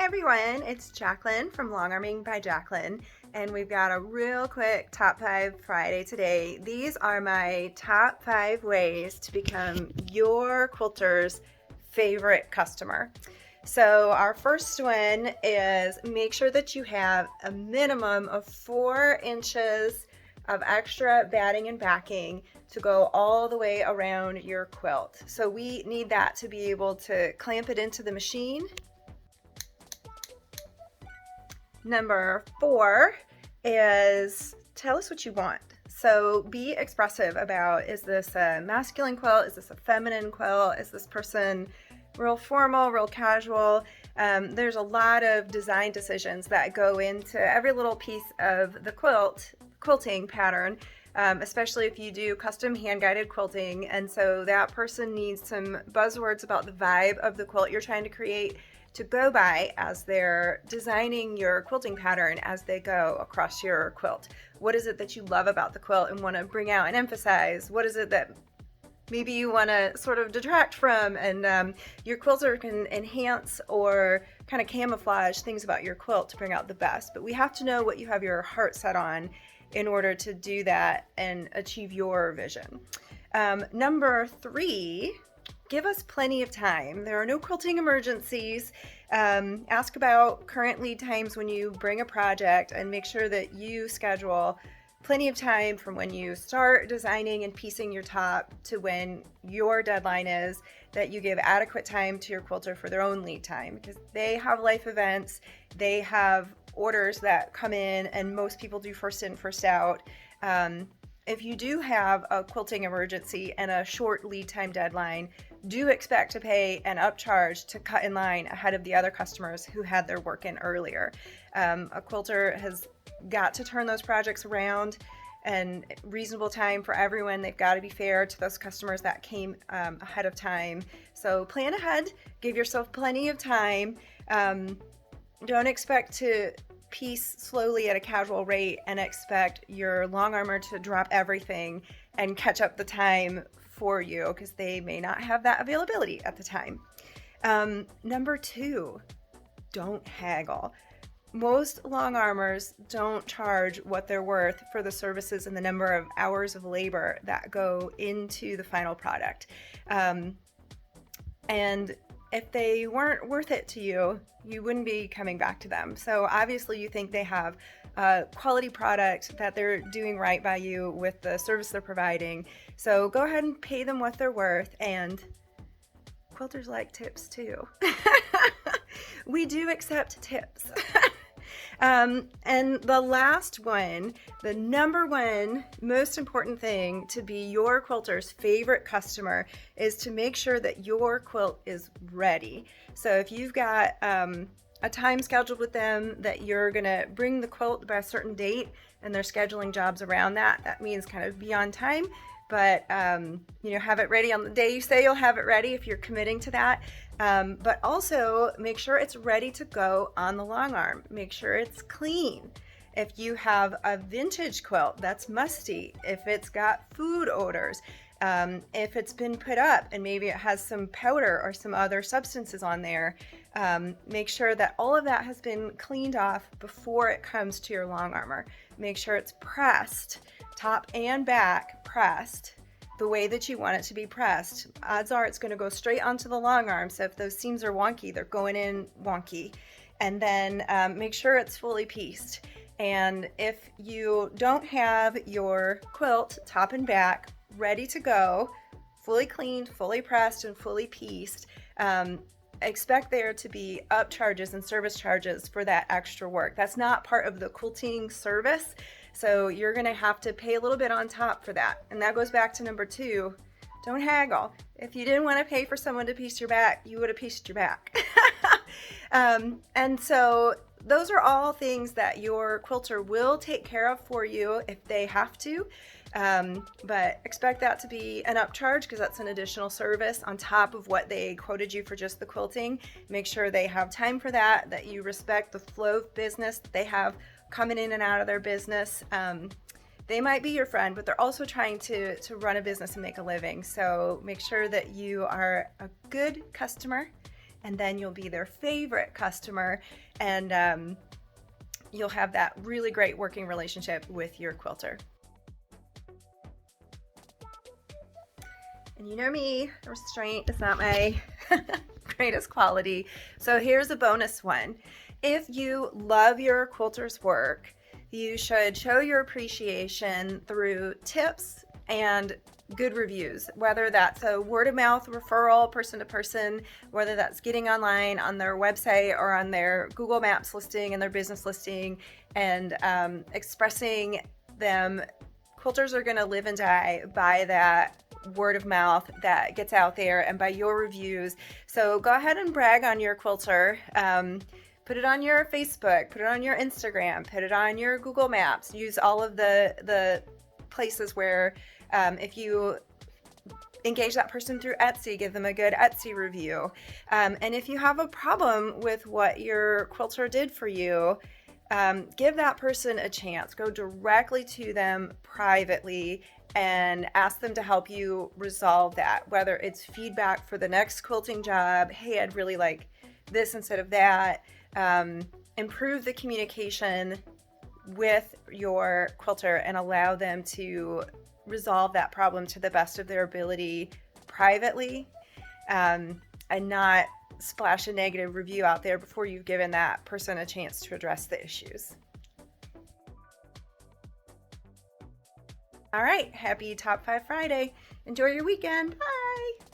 Hey everyone, it's Jacqueline from Long Arming by Jacqueline, and we've got a real quick top 5 Friday today. These are my top 5 ways to become your quilter's favorite customer. So our first one is make sure that you have a minimum of 4 inches of extra batting and backing to go all the way around your quilt. So we need that to be able to clamp it into the machine. Number 4 is tell us what you want. So be expressive about, is this a masculine quilt? Is this a feminine quilt? Is this person real formal, real casual? There's a lot of design decisions that go into every little piece of the quilting pattern, especially if you do custom hand-guided quilting. And so that person needs some buzzwords about the vibe of the quilt you're trying to create to go by as they're designing your quilting pattern as they go across your quilt. What is it that you love about the quilt and want to bring out and emphasize? What is it that maybe you want to sort of detract from, and your quilter can enhance or kind of camouflage things about your quilt to bring out the best. But we have to know what you have your heart set on in order to do that and achieve your vision. Number 3, give us plenty of time. There are no quilting emergencies. Ask about current lead times when you bring a project, and make sure that you schedule plenty of time from when you start designing and piecing your top to when your deadline is, that you give adequate time to your quilter for their own lead time, because they have life events, they have orders that come in, and most people do first in, first out. If you do have a quilting emergency and a short lead time deadline, do expect to pay an upcharge to cut in line ahead of the other customers who had their work in earlier. A quilter has got to turn those projects around in reasonable time for everyone. They've got to be fair to those customers that came ahead of time. So plan ahead, give yourself plenty of time. Don't expect to piece slowly at a casual rate and expect your long armor to drop everything and catch up the time for you, because they may not have that availability at the time. Number 2, don't haggle. Most long armors don't charge what they're worth for the services and the number of hours of labor that go into the final product. And if they weren't worth it to you, you wouldn't be coming back to them. So obviously you think they have a quality product, that they're doing right by you with the service they're providing. So go ahead and pay them what they're worth, and quilters like tips too. We do accept tips. And the last one, the number 1 most important thing to be your quilter's favorite customer, is to make sure that your quilt is ready. So if you've got a time scheduled with them that you're gonna bring the quilt by a certain date, and they're scheduling jobs around that, that means kind of be on time, but have it ready on the day you say you'll have it ready if you're committing to that. But also make sure it's ready to go on the long arm. Make sure it's clean. If you have a vintage quilt that's musty, if it's got food odors, if it's been put up and maybe it has some powder or some other substances on there, make sure that all of that has been cleaned off before it comes to your long armor. Make sure it's pressed, top and back pressed the way that you want it to be pressed. Odds are it's going to go straight onto the long arm, so if those seams are wonky, they're going in wonky. And then make sure it's fully pieced. And if you don't have your quilt top and back ready to go, fully cleaned, fully pressed, and fully pieced, expect there to be upcharges and service charges for that extra work. That's not part of the quilting service, so you're going to have to pay a little bit on top for that. And that goes back to number 2, don't haggle. If you didn't want to pay for someone to piece your back, you would have pieced your back. And so those are all things that your quilter will take care of for you if they have to. But expect that to be an upcharge, because that's an additional service on top of what they quoted you for just the quilting. Make sure they have time for that, that you respect the flow of business that they have coming in and out of their business. They might be your friend, but they're also trying to run a business and make a living. So make sure that you are a good customer and then you'll be their favorite customer, and you'll have that really great working relationship with your quilter. And you know me, restraint is not my greatest quality. So here's a bonus one. If you love your quilter's work, you should show your appreciation through tips and good reviews, whether that's a word of mouth referral, person to person, whether that's getting online on their website or on their Google Maps listing and their business listing, and expressing them. Quilters are going to live and die by that word of mouth that gets out there and by your reviews. So go ahead and brag on your quilter. Put it on your Facebook, put it on your Instagram, put it on your Google Maps. Use all of the places where if you engage that person through Etsy, give them a good Etsy review. And if you have a problem with what your quilter did for you, give that person a chance. Go directly to them privately and ask them to help you resolve that, whether it's feedback for the next quilting job. Hey, I'd really like this instead of that. Improve the communication with your quilter and allow them to resolve that problem to the best of their ability privately, and not splash a negative review out there before you've given that person a chance to address the issues. All right, happy Top 5 Friday. Enjoy your weekend. Bye.